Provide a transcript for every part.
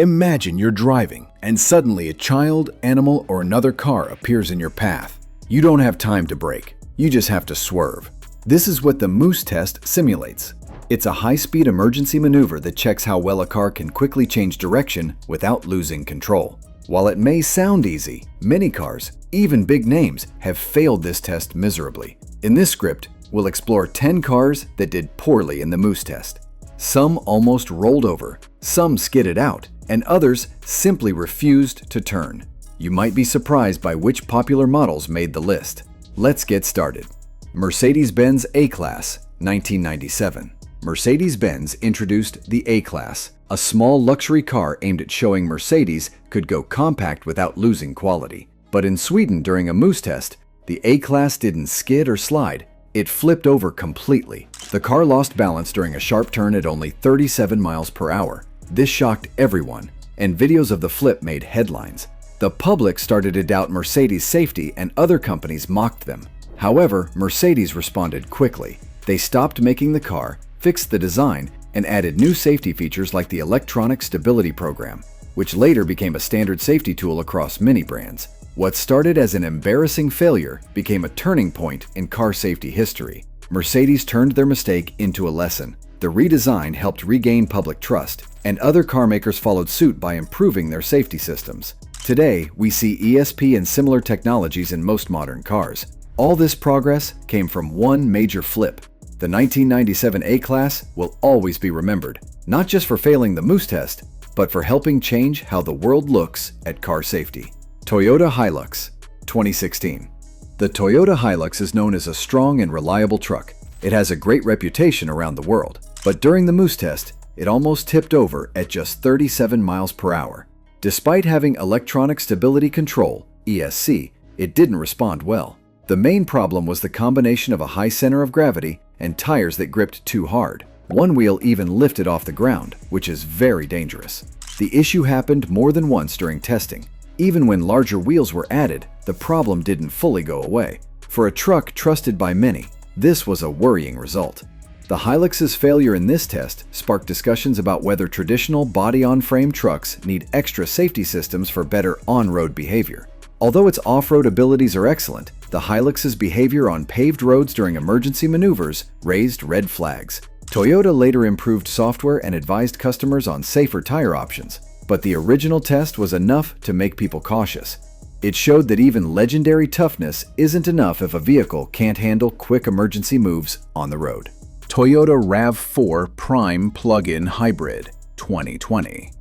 Imagine you're driving, and suddenly a child, animal, or another car appears in your path. You don't have time to brake. You just have to swerve. This is what the Moose test simulates. It's a high-speed emergency maneuver that checks how well a car can quickly change direction without losing control. While it may sound easy, many cars, even big names, have failed this test miserably. In this script, we'll explore 10 cars that did poorly in the Moose test. Some almost rolled over, some skidded out, and others simply refused to turn. You might be surprised by which popular models made the list. Let's get started. Mercedes-Benz A-Class, 1997. Mercedes-Benz introduced the A-Class, a small luxury car aimed at showing Mercedes could go compact without losing quality. But in Sweden during a Moose test, the A-Class didn't skid or slide. It flipped over completely. The car lost balance during a sharp turn at only 37 miles per hour. This shocked everyone, and videos of the flip made headlines. The public started to doubt Mercedes' safety, and other companies mocked them. However, Mercedes responded quickly. They stopped making the car, fixed the design, and added new safety features like the electronic stability program, which later became a standard safety tool across many brands. What started as an embarrassing failure became a turning point in car safety history. Mercedes turned their mistake into a lesson. The redesign helped regain public trust, and other car makers followed suit by improving their safety systems. Today, we see ESP and similar technologies in most modern cars. All this progress came from one major flip. The 1997 A-Class will always be remembered, not just for failing the Moose test, but for helping change how the world looks at car safety. Toyota Hilux, 2016. The Toyota Hilux is known as a strong and reliable truck. It has a great reputation around the world, but during the Moose test, it almost tipped over at just 37 miles per hour. Despite having electronic stability control, ESC, it didn't respond well. The main problem was the combination of a high center of gravity and tires that gripped too hard. One wheel even lifted off the ground, which is very dangerous. The issue happened more than once during testing. Even when larger wheels were added, the problem didn't fully go away. For a truck trusted by many, this was a worrying result. The Hilux's failure in this test sparked discussions about whether traditional body-on-frame trucks need extra safety systems for better on-road behavior. Although its off-road abilities are excellent, the Hilux's behavior on paved roads during emergency maneuvers raised red flags. Toyota later improved software and advised customers on safer tire options, but the original test was enough to make people cautious. It showed that even legendary toughness isn't enough if a vehicle can't handle quick emergency moves on the road. Toyota RAV4 Prime Plug-in Hybrid, 2020.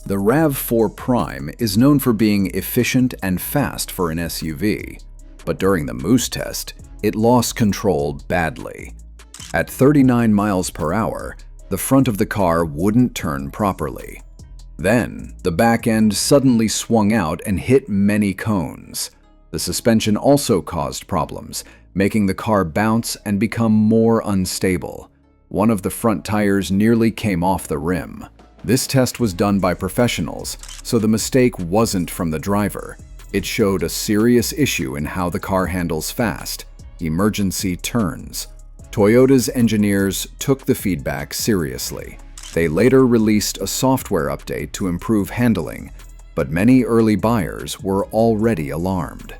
The RAV4 Prime is known for being efficient and fast for an SUV, but during the Moose test, it lost control badly. At 39 miles per hour, the front of the car wouldn't turn properly. Then, the back end suddenly swung out and hit many cones. The suspension also caused problems, making the car bounce and become more unstable. One of the front tires nearly came off the rim. This test was done by professionals, so the mistake wasn't from the driver. It showed a serious issue in how the car handles fast, emergency turns. Toyota's engineers took the feedback seriously. They later released a software update to improve handling, but many early buyers were already alarmed.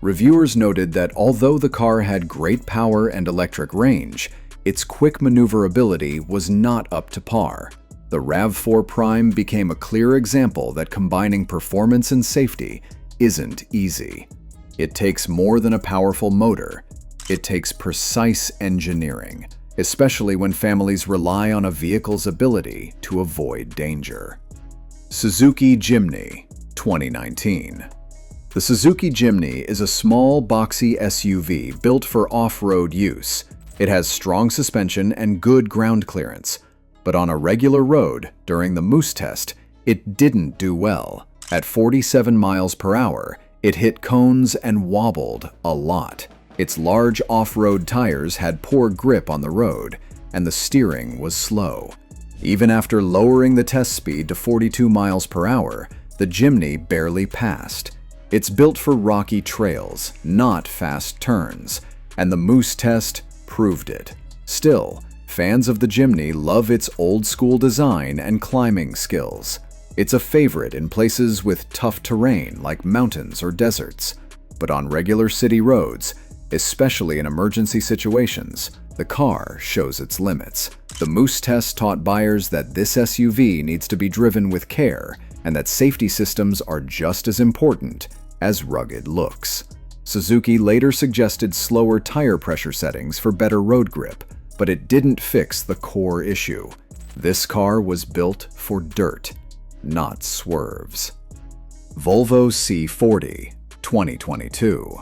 Reviewers noted that although the car had great power and electric range, its quick maneuverability was not up to par. The RAV4 Prime became a clear example that combining performance and safety isn't easy. It takes more than a powerful motor. It takes precise engineering, especially when families rely on a vehicle's ability to avoid danger. Suzuki Jimny, 2019. The Suzuki Jimny is a small, boxy SUV built for off-road use. It has strong suspension and good ground clearance, but on a regular road during the Moose test, it didn't do well. At 47 miles per hour, it hit cones and wobbled a lot. Its large off-road tires had poor grip on the road, and the steering was slow. Even after lowering the test speed to 42 miles per hour, the Jimny barely passed. It's built for rocky trails, not fast turns, and the Moose test proved it. Still, fans of the Jimny love its old-school design and climbing skills. It's a favorite in places with tough terrain like mountains or deserts, but on regular city roads, especially in emergency situations, the car shows its limits. The Moose test taught buyers that this SUV needs to be driven with care and that safety systems are just as important as rugged looks. Suzuki later suggested slower tire pressure settings for better road grip, but it didn't fix the core issue. This car was built for dirt, not swerves. Volvo C40, 2022.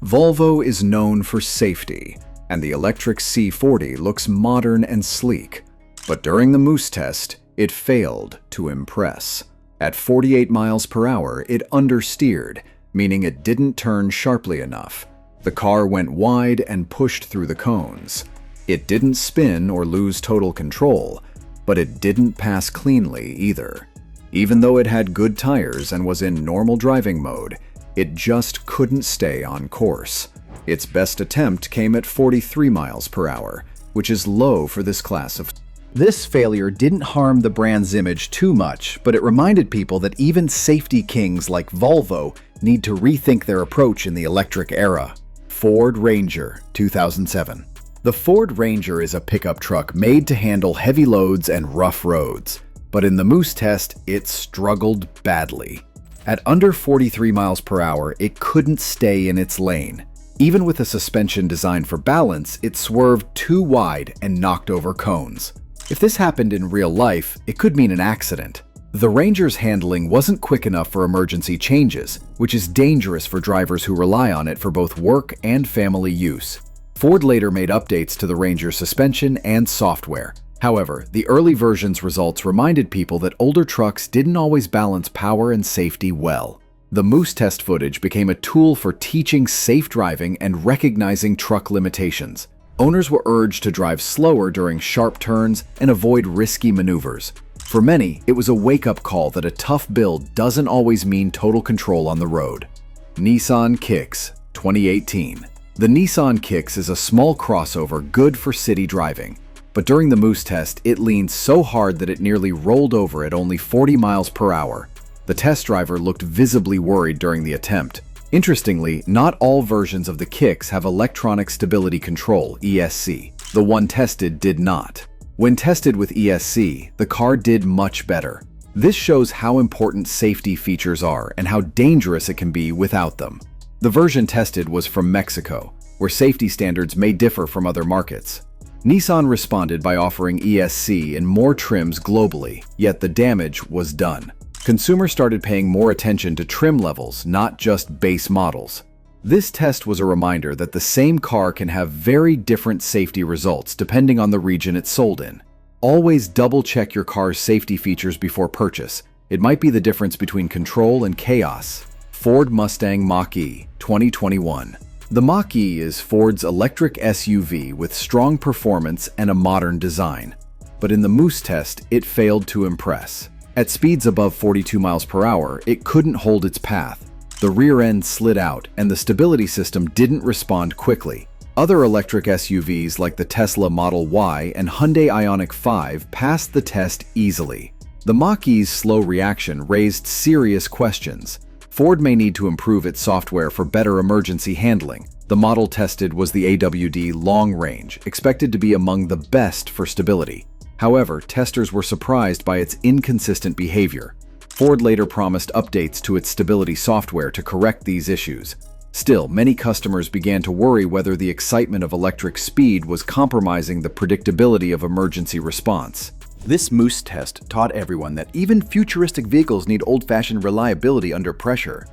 Volvo is known for safety, and the electric C40 looks modern and sleek. But during the Moose test, it failed to impress. At 48 miles per hour, it understeered, meaning it didn't turn sharply enough. The car went wide and pushed through the cones. It didn't spin or lose total control, but it didn't pass cleanly either. Even though it had good tires and was in normal driving mode, it just couldn't stay on course. Its best attempt came at 43 miles per hour, which is low for this class of. This failure didn't harm the brand's image too much, but it reminded people that even safety kings like Volvo need to rethink their approach in the electric era. Ford Ranger, 2007. The Ford Ranger is a pickup truck made to handle heavy loads and rough roads, but in the Moose test, it struggled badly. At under 43 miles per hour, it couldn't stay in its lane. Even with a suspension designed for balance, it swerved too wide and knocked over cones. If this happened in real life, it could mean an accident. The Ranger's handling wasn't quick enough for emergency changes, which is dangerous for drivers who rely on it for both work and family use. Ford later made updates to the Ranger's suspension and software. However, the early version's results reminded people that older trucks didn't always balance power and safety well. The Moose test footage became a tool for teaching safe driving and recognizing truck limitations. Owners were urged to drive slower during sharp turns and avoid risky maneuvers. For many, it was a wake-up call that a tough build doesn't always mean total control on the road. Nissan Kicks, 2018. The Nissan Kicks is a small crossover good for city driving, but during the Moose test, it leaned so hard that it nearly rolled over at only 40 miles per hour. The test driver looked visibly worried during the attempt. Interestingly, not all versions of the Kicks have electronic stability control, ESC. The one tested did not. When tested with ESC, the car did much better. This shows how important safety features are and how dangerous it can be without them. The version tested was from Mexico, where safety standards may differ from other markets. Nissan responded by offering ESC in more trims globally, yet the damage was done. Consumers started paying more attention to trim levels, not just base models. This test was a reminder that the same car can have very different safety results depending on the region it's sold in. Always double-check your car's safety features before purchase. It might be the difference between control and chaos. Ford Mustang Mach-E, 2021. The Mach-E is Ford's electric SUV with strong performance and a modern design. But in the Moose test, it failed to impress. At speeds above 42 miles per hour, it couldn't hold its path. The rear end slid out, and the stability system didn't respond quickly. Other electric SUVs like the Tesla Model Y and Hyundai Ioniq 5 passed the test easily. The Mach-E's slow reaction raised serious questions. Ford may need to improve its software for better emergency handling. The model tested was the AWD Long Range, expected to be among the best for stability. However, testers were surprised by its inconsistent behavior. Ford later promised updates to its stability software to correct these issues. Still, many customers began to worry whether the excitement of electric speed was compromising the predictability of emergency response. This Moose test taught everyone that even futuristic vehicles need old-fashioned reliability under pressure.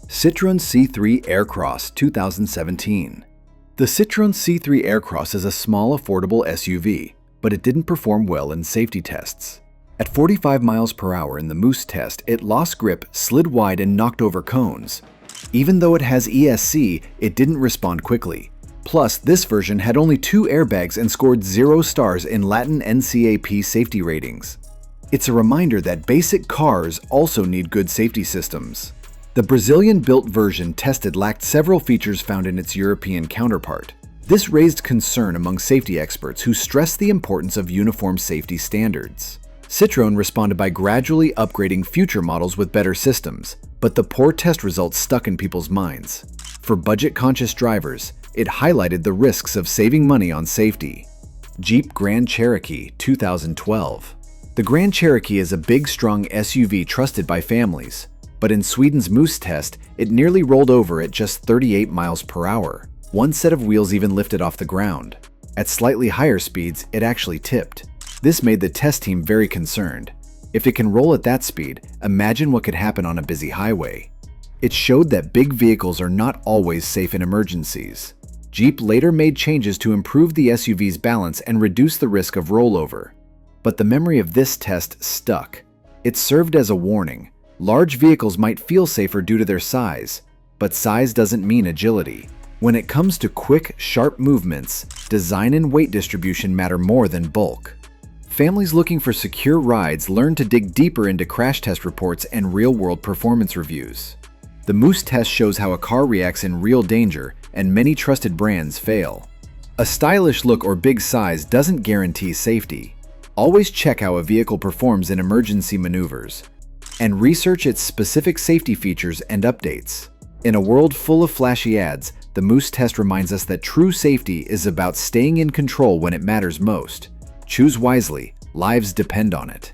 Citroën C3 Aircross 2017. The Citroën C3 Aircross is a small, affordable SUV, but it didn't perform well in safety tests. At 45 miles per hour in the Moose test, it lost grip, slid wide, and knocked over cones. Even though it has ESC, it didn't respond quickly. Plus, this version had only 2 airbags and scored 0 stars in Latin NCAP safety ratings. It's a reminder that basic cars also need good safety systems. The Brazilian-built version tested lacked several features found in its European counterpart. This raised concern among safety experts who stressed the importance of uniform safety standards. Citroën responded by gradually upgrading future models with better systems, but the poor test results stuck in people's minds. For budget-conscious drivers, it highlighted the risks of saving money on safety. Jeep Grand Cherokee 2012. The Grand Cherokee is a big, strong SUV trusted by families, but in Sweden's Moose test, it nearly rolled over at just 38 miles per hour. One set of wheels even lifted off the ground. At slightly higher speeds, it actually tipped. This made the test team very concerned. If it can roll at that speed, imagine what could happen on a busy highway. It showed that big vehicles are not always safe in emergencies. Jeep later made changes to improve the SUV's balance and reduce the risk of rollover. But the memory of this test stuck. It served as a warning. Large vehicles might feel safer due to their size, but size doesn't mean agility. When it comes to quick, sharp movements, design and weight distribution matter more than bulk. Families looking for secure rides learn to dig deeper into crash test reports and real-world performance reviews. The Moose test shows how a car reacts in real danger, and many trusted brands fail. A stylish look or big size doesn't guarantee safety. Always check how a vehicle performs in emergency maneuvers, and research its specific safety features and updates. In a world full of flashy ads, the Moose test reminds us that true safety is about staying in control when it matters most. Choose wisely, lives depend on it.